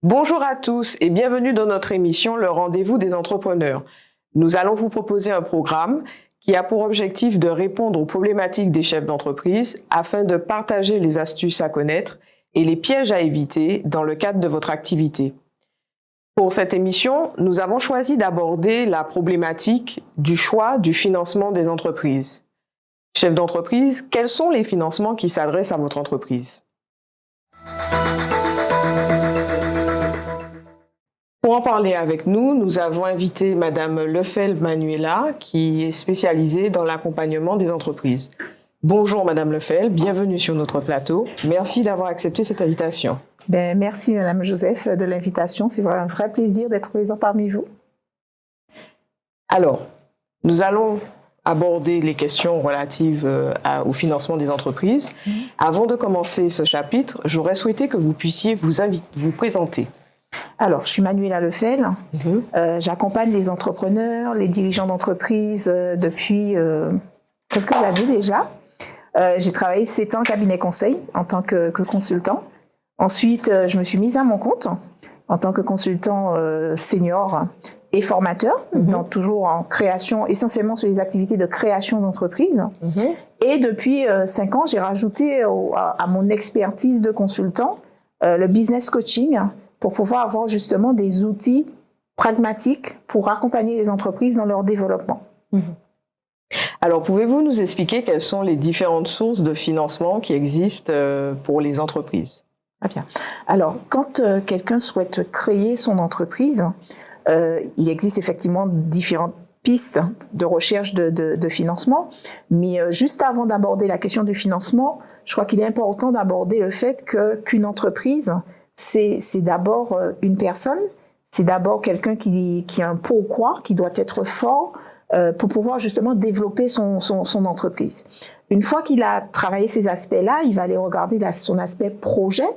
Bonjour à tous et bienvenue dans notre émission Le Rendez-vous des entrepreneurs. Nous allons vous proposer un programme qui a pour objectif de répondre aux problématiques des chefs d'entreprise afin de partager les astuces à connaître et les pièges à éviter dans le cadre de votre activité. Pour cette émission, nous avons choisi d'aborder la problématique du choix du financement des entreprises. Chef d'entreprise, quels sont les financements qui s'adressent à votre entreprise? Pour en parler avec nous, nous avons invité Madame Lefel Manuela, qui est spécialisée dans l'accompagnement des entreprises. Bonjour Madame Lefel, bienvenue sur notre plateau. Merci d'avoir accepté cette invitation. Merci Madame Joseph de l'invitation, c'est un vrai plaisir d'être présent parmi vous. Alors, nous allons aborder les questions relatives au financement des entreprises. Avant de commencer ce chapitre, j'aurais souhaité que vous puissiez vous présenter. Alors, je suis Manuela Lefel, j'accompagne les entrepreneurs, les dirigeants d'entreprise depuis quelques années déjà. J'ai travaillé 7 ans en cabinet conseil en tant que consultant. Ensuite, je me suis mise à mon compte en tant que consultant senior et formateur, toujours en création, essentiellement sur les activités de création d'entreprise. Et depuis 5 ans, j'ai rajouté à mon expertise de consultant le business coaching pour pouvoir avoir justement des outils pragmatiques pour accompagner les entreprises dans leur développement. Alors, pouvez-vous nous expliquer quelles sont les différentes sources de financement qui existent pour les entreprises? Très bien. Alors, quand quelqu'un souhaite créer son entreprise, il existe effectivement différentes pistes de recherche de financement, mais juste avant d'aborder la question du financement, je crois qu'il est important d'aborder le fait qu'une entreprise, c'est d'abord une personne, c'est d'abord quelqu'un qui a un pourquoi, qui doit être fort pour pouvoir justement développer son entreprise. Une fois qu'il a travaillé ces aspects-là, il va aller regarder son aspect projet.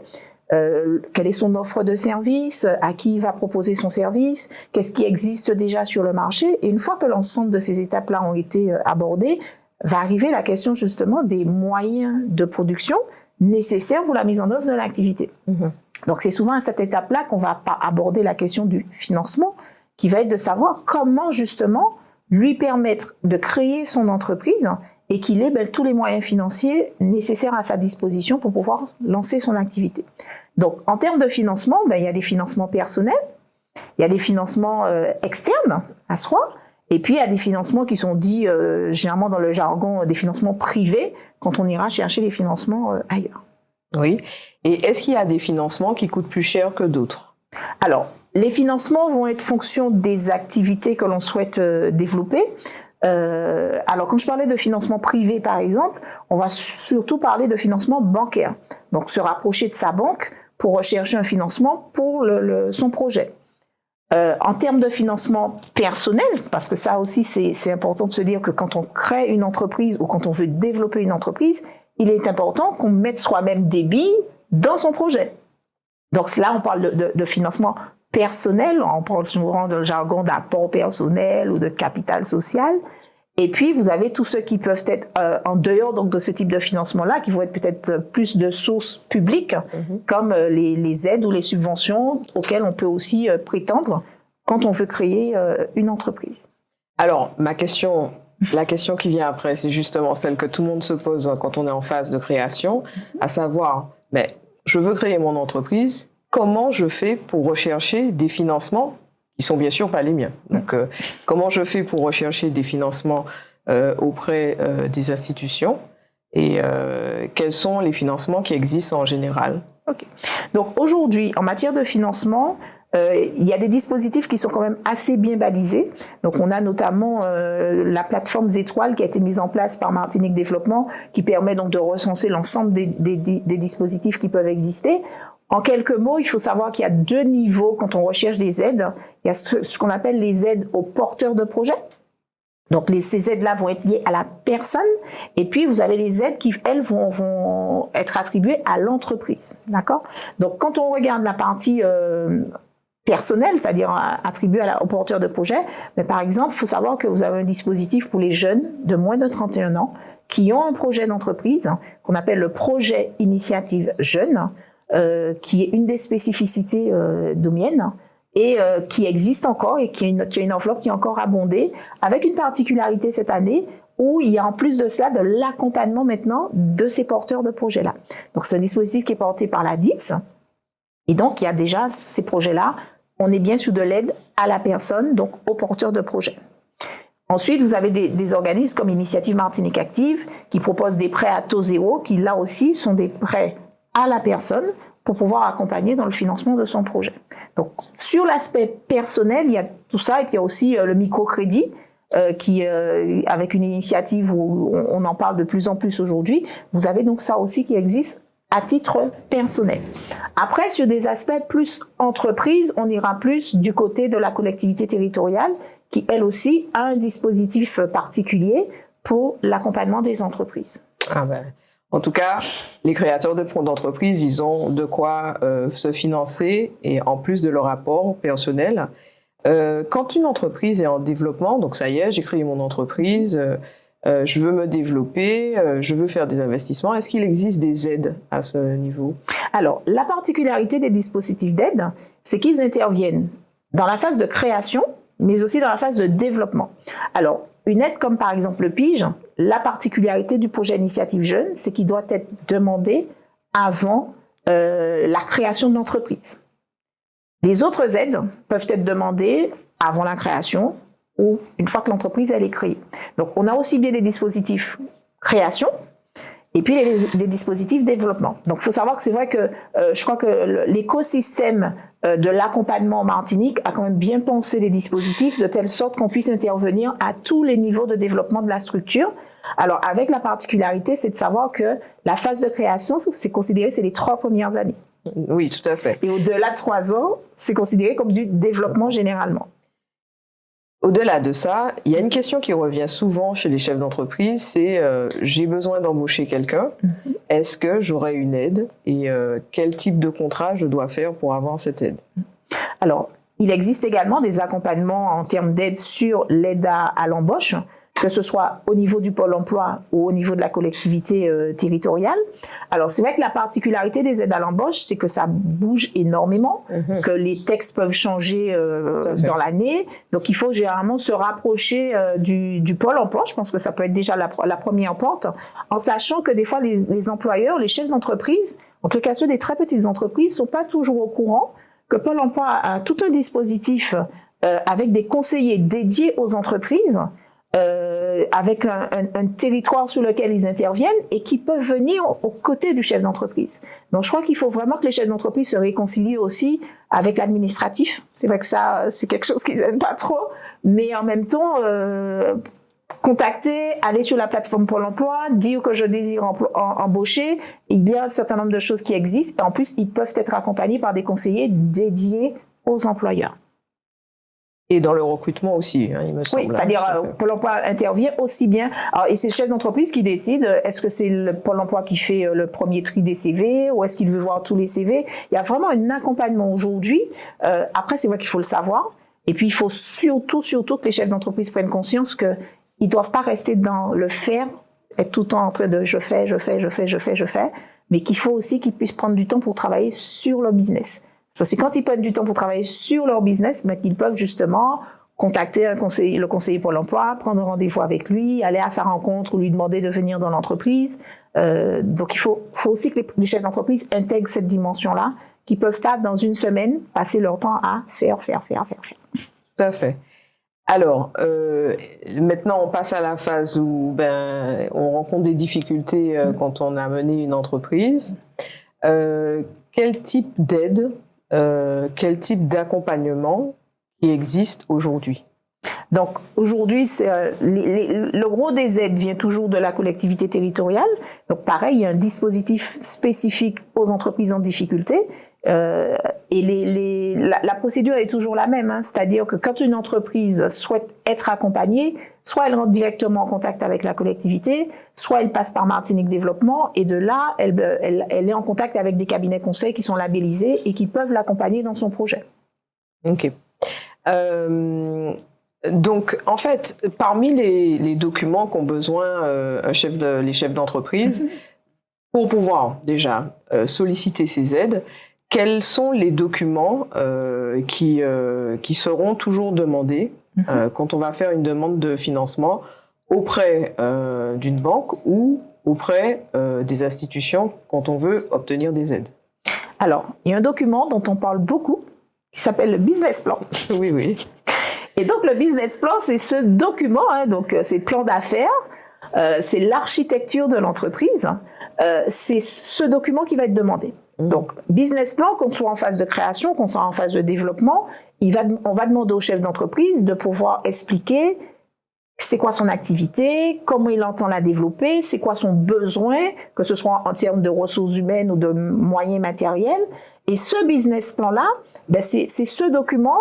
Quelle est son offre de service, à qui il va proposer son service, qu'est-ce qui existe déjà sur le marché. Et une fois que l'ensemble de ces étapes-là ont été abordées, va arriver la question justement des moyens de production nécessaires pour la mise en œuvre de l'activité. Donc c'est souvent à cette étape-là qu'on va aborder la question du financement, qui va être de savoir comment justement lui permettre de créer son entreprise et qu'il ait tous les moyens financiers nécessaires à sa disposition pour pouvoir lancer son activité. Donc, en termes de financement, il y a des financements personnels, il y a des financements externes à soi, et puis il y a des financements qui sont dits, généralement dans le jargon, des financements privés, quand on ira chercher les financements ailleurs. Oui. Et est-ce qu'il y a des financements qui coûtent plus cher que d'autres? Alors, les financements vont être fonction des activités que l'on souhaite développer. Alors, quand je parlais de financement privé, par exemple, on va surtout parler de financement bancaire. Donc, se rapprocher de sa banque pour rechercher un financement pour son projet. En termes de financement personnel, parce que ça aussi, c'est important de se dire que quand on crée une entreprise ou quand on veut développer une entreprise, il est important qu'on mette soi-même des billes dans son projet. Donc là, on parle de financement personnel, on parle souvent dans le jargon d'apport personnel ou de capital social. Et puis, vous avez tous ceux qui peuvent être en dehors donc, de ce type de financement-là, qui vont être peut-être plus de sources publiques, comme les aides ou les subventions auxquelles on peut aussi prétendre quand on veut créer une entreprise. Alors, la question qui vient après, c'est justement celle que tout le monde se pose quand on est en phase de création, à savoir, je veux créer mon entreprise, comment je fais pour rechercher des financements qui sont bien sûr pas les miens. Donc, comment je fais pour rechercher des financements auprès des institutions et quels sont les financements qui existent en général? Donc, aujourd'hui, en matière de financement, il y a des dispositifs qui sont quand même assez bien balisés. Donc, on a notamment la plateforme Z-Étoiles qui a été mise en place par Martinique Développement, qui permet donc de recenser l'ensemble des dispositifs qui peuvent exister. En quelques mots, il faut savoir qu'il y a 2 niveaux quand on recherche des aides. Il y a ce qu'on appelle les aides aux porteurs de projets. Donc, ces aides-là vont être liées à la personne. Et puis, vous avez les aides qui, elles, vont être attribuées à l'entreprise. D'accord? Donc, quand on regarde la partie personnelle, c'est-à-dire attribuée aux porteurs de projets, mais par exemple, il faut savoir que vous avez un dispositif pour les jeunes de moins de 31 ans qui ont un projet d'entreprise qu'on appelle le projet initiative jeune. qui est une des spécificités d'Omienne et qui existe encore et qui a une enveloppe qui est encore abondée, avec une particularité cette année où il y a en plus de cela de l'accompagnement maintenant de ces porteurs de projets-là. Donc c'est un dispositif qui est porté par la DITS, et donc il y a déjà ces projets-là, on est bien sous de l'aide à la personne, donc aux porteurs de projets. Ensuite, vous avez des organismes comme Initiative Martinique Active qui proposent des prêts à taux zéro, qui là aussi sont des prêts à la personne pour pouvoir accompagner dans le financement de son projet. Donc, sur l'aspect personnel, il y a tout ça, et puis il y a aussi le microcrédit, qui, avec une initiative où on en parle de plus en plus aujourd'hui. Vous avez donc ça aussi qui existe à titre personnel. Après, sur des aspects plus entreprise, on ira plus du côté de la collectivité territoriale, qui elle aussi a un dispositif particulier pour l'accompagnement des entreprises. Ah ben, en tout cas, les créateurs d'entreprises, ils ont de quoi se financer, et en plus de leur apport personnel. Quand une entreprise est en développement, donc ça y est, j'ai créé mon entreprise, je veux me développer, je veux faire des investissements, est-ce qu'il existe des aides à ce niveau? Alors, la particularité des dispositifs d'aide, c'est qu'ils interviennent dans la phase de création, mais aussi dans la phase de développement. Alors, une aide comme par exemple le PIGE, la particularité du projet Initiative Jeune, c'est qu'il doit être demandé avant la création de l'entreprise. Les autres aides peuvent être demandées avant la création ou une fois que l'entreprise elle est créée. Donc, on a aussi bien des dispositifs création et puis des dispositifs développement. Donc, il faut savoir que c'est vrai que je crois que l'écosystème de l'accompagnement en Martinique a quand même bien pensé les dispositifs de telle sorte qu'on puisse intervenir à tous les niveaux de développement de la structure. Alors, avec la particularité, c'est de savoir que la phase de création, c'est considéré, c'est les 3 premières années. Oui, tout à fait. Et au-delà de 3 ans, c'est considéré comme du développement généralement. Au-delà de ça, il y a une question qui revient souvent chez les chefs d'entreprise, c'est j'ai besoin d'embaucher quelqu'un, est-ce que j'aurai une aide et quel type de contrat je dois faire pour avoir cette aide? Alors, il existe également des accompagnements en termes d'aide sur l'aide à l'embauche, que ce soit au niveau du pôle emploi ou au niveau de la collectivité territoriale. Alors, c'est vrai que la particularité des aides à l'embauche, c'est que ça bouge énormément, que les textes peuvent changer dans l'année. Donc, il faut généralement se rapprocher du pôle emploi. Je pense que ça peut être déjà la première porte, en sachant que des fois, les employeurs, les chefs d'entreprise, en tout cas ceux des très petites entreprises, sont pas toujours au courant que Pôle emploi a tout un dispositif avec des conseillers dédiés aux entreprises, avec un territoire sur lequel ils interviennent et qui peuvent venir aux côtés du chef d'entreprise. Donc, je crois qu'il faut vraiment que les chefs d'entreprise se réconcilient aussi avec l'administratif. C'est vrai que ça, c'est quelque chose qu'ils n'aiment pas trop, mais en même temps, contacter, aller sur la plateforme Pôle emploi, dire que je désire embaucher, il y a un certain nombre de choses qui existent et en plus, ils peuvent être accompagnés par des conseillers dédiés aux employeurs. Et dans le recrutement aussi, hein, il me semble. Oui, c'est-à-dire Pôle emploi intervient aussi bien. Alors, et c'est le chef d'entreprise qui décide, est-ce que c'est le Pôle emploi qui fait le premier tri des CV ou est-ce qu'il veut voir tous les CV? Il y a vraiment un accompagnement aujourd'hui. Après, c'est vrai qu'il faut le savoir. Et puis, il faut surtout que les chefs d'entreprise prennent conscience qu'ils ne doivent pas rester dans le faire, être tout le temps en train de je fais, mais qu'il faut aussi qu'ils puissent prendre du temps pour travailler sur leur business. C'est quand ils prennent du temps pour travailler sur leur business, mais qu'ils peuvent justement contacter le conseiller Pôle emploi, prendre un rendez-vous avec lui, aller à sa rencontre ou lui demander de venir dans l'entreprise. Donc, il faut aussi que les chefs d'entreprise intègrent cette dimension-là, qu'ils peuvent pas, dans une semaine, passer leur temps à faire. Tout à fait. Alors, maintenant, on passe à la phase où on rencontre des difficultés quand on a mené une entreprise. Quel type d'aide, quel type d'accompagnement qui existe aujourd'hui? Donc aujourd'hui, le gros des aides vient toujours de la collectivité territoriale. Donc pareil, il y a un dispositif spécifique aux entreprises en difficulté. Et la procédure est toujours la même, hein, c'est-à-dire que quand une entreprise souhaite être accompagnée, soit elle rentre directement en contact avec la collectivité, soit elle passe par Martinique Développement, et de là, elle est en contact avec des cabinets conseils qui sont labellisés et qui peuvent l'accompagner dans son projet. Ok. Donc, en fait, parmi les documents qu'ont besoin les chefs d'entreprise, Pour pouvoir déjà solliciter ces aides, quels sont les documents qui seront toujours demandés quand on va faire une demande de financement auprès d'une banque ou auprès des institutions quand on veut obtenir des aides? Alors, il y a un document dont on parle beaucoup qui s'appelle le business plan. Oui, oui. Et donc, le business plan, c'est ce document, donc c'est le plan d'affaires, c'est l'architecture de l'entreprise, c'est ce document qui va être demandé. Donc, business plan, qu'on soit en phase de création, qu'on soit en phase de développement, on va demander au chef d'entreprise de pouvoir expliquer c'est quoi son activité, comment il entend la développer, c'est quoi son besoin, que ce soit en termes de ressources humaines ou de moyens matériels. Et ce business plan-là, c'est ce document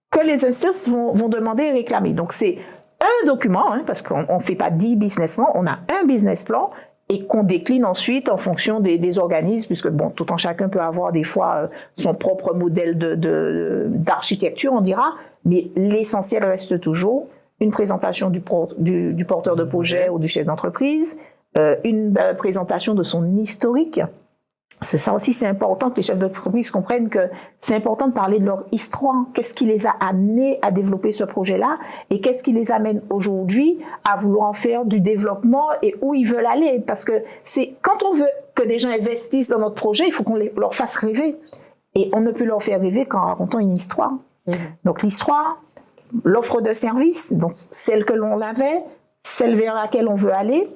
que les instances vont demander et réclamer. Donc, c'est un document, parce qu'on ne fait pas 10 business plans, on a un business plan et qu'on décline ensuite en fonction des organismes, puisque tout un chacun peut avoir des fois son propre modèle d'architecture, on dira, mais l'essentiel reste toujours une présentation du porteur de projet ou du chef d'entreprise, une présentation de son historique. Ça aussi, c'est important que les chefs d'entreprise comprennent que c'est important de parler de leur histoire. Qu'est-ce qui les a amenés à développer ce projet-là et qu'est-ce qui les amène aujourd'hui à vouloir faire du développement et où ils veulent aller. Parce que quand on veut que des gens investissent dans notre projet, il faut qu'on leur fasse rêver. Et on ne peut leur faire rêver qu'en racontant une histoire. Donc l'histoire, l'offre de service, donc celle que l'on avait, celle vers laquelle on veut aller,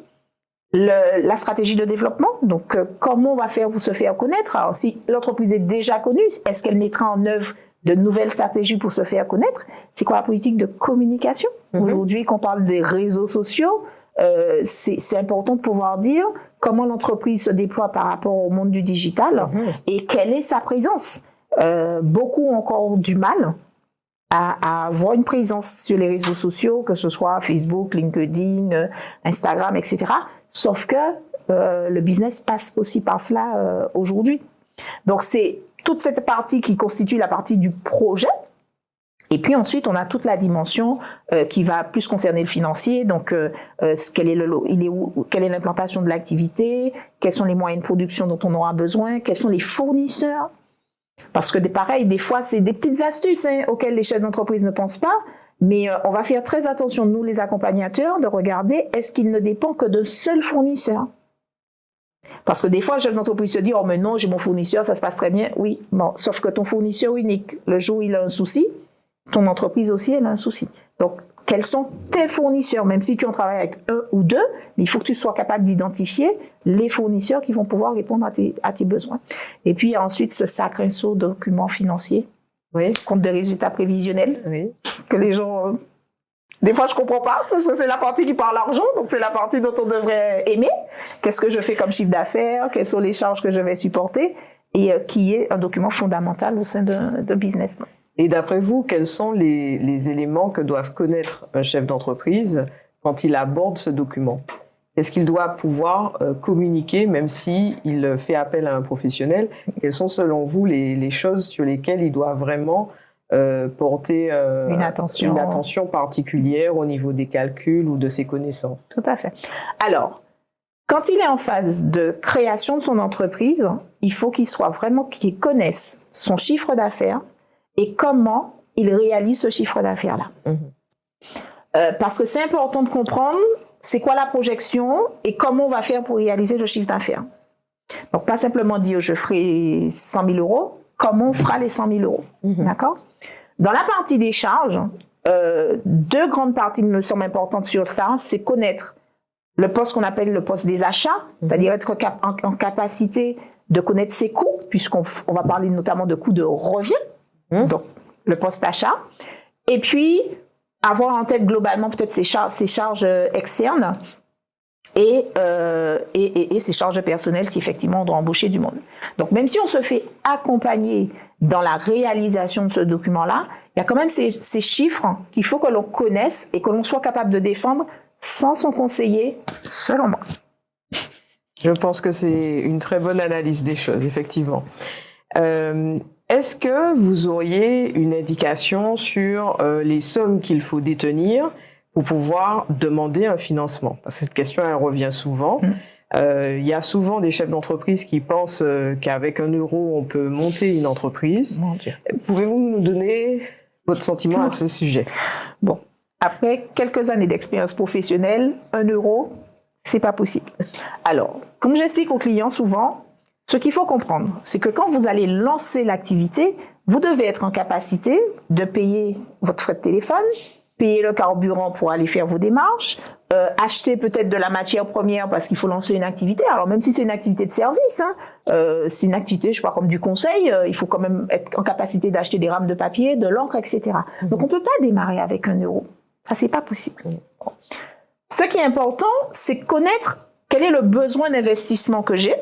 la stratégie de développement, donc comment on va faire pour se faire connaître. Alors, si l'entreprise est déjà connue, est-ce qu'elle mettra en œuvre de nouvelles stratégies pour se faire connaître? C'est quoi la politique de communication? Aujourd'hui, qu'on parle des réseaux sociaux, c'est important de pouvoir dire comment l'entreprise se déploie par rapport au monde du digital et quelle est sa présence. Beaucoup ont encore du mal à avoir une présence sur les réseaux sociaux, que ce soit Facebook, LinkedIn, Instagram, etc. Sauf que le business passe aussi par cela aujourd'hui. Donc, c'est toute cette partie qui constitue la partie du projet. Et puis ensuite, on a toute la dimension qui va plus concerner le financier. Donc, quelle est l'implantation de l'activité, quels sont les moyens de production dont on aura besoin, quels sont les fournisseurs. Parce que pareil, des fois, c'est des petites astuces auxquelles les chefs d'entreprise ne pensent pas, mais on va faire très attention, nous les accompagnateurs, de regarder est-ce qu'il ne dépend que d'un seul fournisseur. Parce que des fois, le chef d'entreprise se dit « Oh, mais non, j'ai mon fournisseur, ça se passe très bien. » Oui, bon, sauf que ton fournisseur unique, le jour où il a un souci, ton entreprise aussi, elle a un souci. Donc, quels sont tes fournisseurs? Même si tu en travailles avec un ou deux, mais il faut que tu sois capable d'identifier les fournisseurs qui vont pouvoir répondre à tes besoins. Et puis ensuite, ce sacré saut de documents financiers, compte de résultats prévisionnels, que les gens... Des fois, je comprends pas, parce que c'est la partie qui parle argent, donc c'est la partie dont on devrait aimer. Qu'est-ce que je fais comme chiffre d'affaires? Quelles sont les charges que je vais supporter? Et qui est un document fondamental au sein de business. Et d'après vous, quels sont les éléments que doivent connaître un chef d'entreprise quand il aborde ce document? Est-ce qu'il doit pouvoir communiquer, même s'il fait appel à un professionnel? Quelles sont, selon vous, les choses sur lesquelles il doit vraiment porter une attention particulière au niveau des calculs ou de ses connaissances? Tout à fait. Alors, quand il est en phase de création de son entreprise, il faut qu'il connaisse son chiffre d'affaires et comment il réalise ce chiffre d'affaires-là. Parce que c'est important de comprendre c'est quoi la projection et comment on va faire pour réaliser le chiffre d'affaires. Donc, pas simplement dire je ferai 100 000 euros, comment on fera les 100 000 euros. D'accord? Dans la partie des charges, deux grandes parties me semblent importantes sur ça, c'est connaître le poste qu'on appelle le poste des achats, c'est-à-dire être en capacité de connaître ses coûts, puisqu'on va parler notamment de coûts de revient. Donc, le poste achat. Et puis, avoir en tête globalement peut-être ses charges externes et ses charges de personnel si effectivement on doit embaucher du monde. Donc, même si on se fait accompagner dans la réalisation de ce document-là, il y a quand même ces chiffres qu'il faut que l'on connaisse et que l'on soit capable de défendre sans son conseiller, selon moi. Je pense que c'est une très bonne analyse des choses, effectivement. Est-ce que vous auriez une indication sur les sommes qu'il faut détenir pour pouvoir demander un financement? Parce que cette question, elle revient souvent. Il y a souvent des chefs d'entreprise qui pensent qu'avec 1 euro, on peut monter une entreprise. Mon Dieu. Pouvez-vous nous donner votre sentiment à ce sujet? Bon, après quelques années d'expérience professionnelle, 1 euro, c'est pas possible. Alors, comme j'explique aux clients souvent, ce qu'il faut comprendre, c'est que quand vous allez lancer l'activité, vous devez être en capacité de payer votre frais de téléphone, payer le carburant pour aller faire vos démarches, acheter peut-être de la matière première parce qu'il faut lancer une activité. Alors même si c'est une activité de service, c'est une activité, je sais pas, comme du conseil, il faut quand même être en capacité d'acheter des rames de papier, de l'encre, etc. Donc on peut pas démarrer avec 1 euro. Ça, c'est pas possible. Bon. Ce qui est important, c'est connaître quel est le besoin d'investissement que j'ai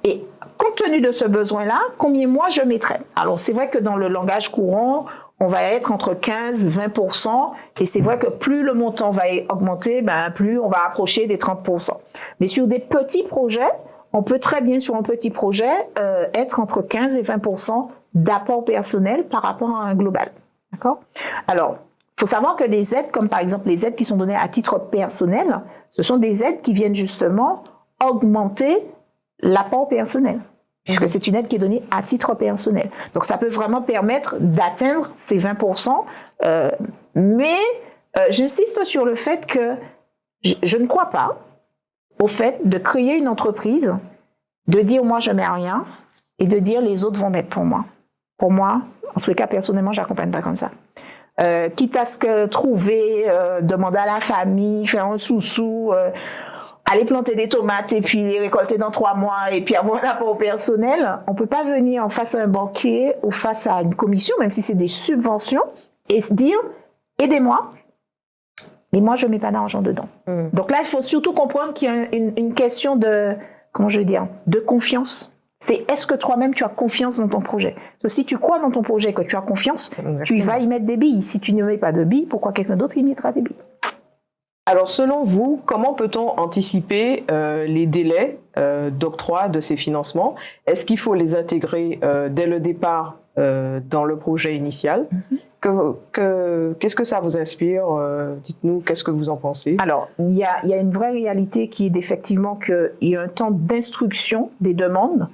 et compte tenu de ce besoin-là, combien moi je mettrais. Alors c'est vrai que dans le langage courant, on va être entre 15 et 20%, et c'est vrai que plus le montant va augmenter, plus on va approcher des 30%. Mais sur des petits projets, on peut très bien, sur un petit projet, être entre 15 et 20% d'apport personnel par rapport à un global. D'accord ? Alors, il faut savoir que les aides, comme par exemple les aides qui sont données à titre personnel, ce sont des aides qui viennent justement augmenter l'apport personnel, puisque c'est une aide qui est donnée à titre personnel. Donc, ça peut vraiment permettre d'atteindre ces 20%. Mais j'insiste sur le fait que je ne crois pas au fait de créer une entreprise, de dire moi je mets rien et de dire les autres vont mettre pour moi. Pour moi, en tous les cas, personnellement, je n'accompagne pas comme ça. Quitte à ce que trouver, demander à la famille, faire un sous-sous, aller planter des tomates et puis les récolter dans 3 mois et puis avoir un apport personnel, on peut pas venir en face à un banquier ou face à une commission, même si c'est des subventions, et se dire aidez-moi, mais moi je mets pas d'argent dedans. Donc là, il faut surtout comprendre qu'il y a une question de, comment je veux dire, de confiance. C'est est-ce que toi-même tu as confiance dans ton projet? Parce que si tu crois dans ton projet, que tu as confiance, exactement, tu vas y mettre des billes. Si tu ne mets pas de billes, pourquoi quelqu'un d'autre y mettra des billes? Alors, selon vous, comment peut-on anticiper les délais d'octroi de ces financements? Est-ce qu'il faut les intégrer dès le départ dans le projet initial? Qu'est-ce que ça vous inspire? Dites-nous, qu'est-ce que vous en pensez? Alors, il y a une vraie réalité qui est effectivement qu'il y a un temps d'instruction des demandes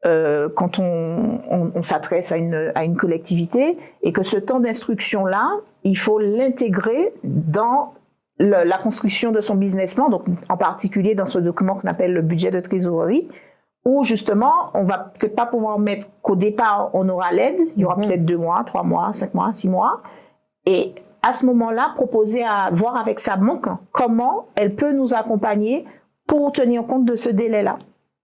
quand on s'adresse à une collectivité, et que ce temps d'instruction-là, il faut l'intégrer dans la construction de son business plan, donc en particulier dans ce document qu'on appelle le budget de trésorerie, où justement, on va peut-être pas pouvoir mettre qu'au départ, on aura l'aide, il y aura peut-être 2 mois, 3 mois, 5 mois, 6 mois, et à ce moment-là, proposer à voir avec sa banque comment elle peut nous accompagner pour tenir compte de ce délai-là.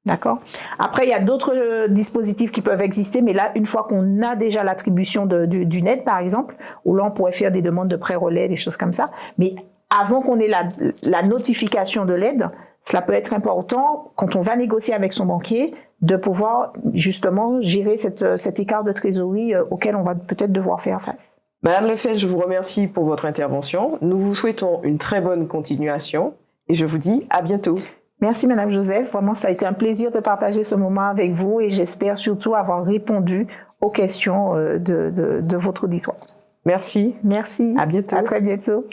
D'accord ? Après, il y a d'autres dispositifs qui peuvent exister, mais là, une fois qu'on a déjà l'attribution d'une aide, par exemple, où là, on pourrait faire des demandes de pré-relais, des choses comme ça, mais avant qu'on ait la notification de l'aide, cela peut être important, quand on va négocier avec son banquier, de pouvoir justement gérer cet écart de trésorerie auquel on va peut-être devoir faire face. Madame Lefebvre, je vous remercie pour votre intervention. Nous vous souhaitons une très bonne continuation et je vous dis à bientôt. Merci Madame Joseph, vraiment ça a été un plaisir de partager ce moment avec vous et j'espère surtout avoir répondu aux questions de votre auditoire. Merci. Merci. À bientôt. À très bientôt.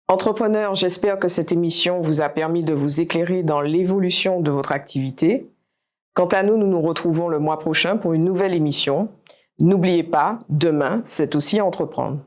Entrepreneurs, j'espère que cette émission vous a permis de vous éclairer dans l'évolution de votre activité. Quant à nous, nous nous retrouvons le mois prochain pour une nouvelle émission. N'oubliez pas, demain, c'est aussi entreprendre.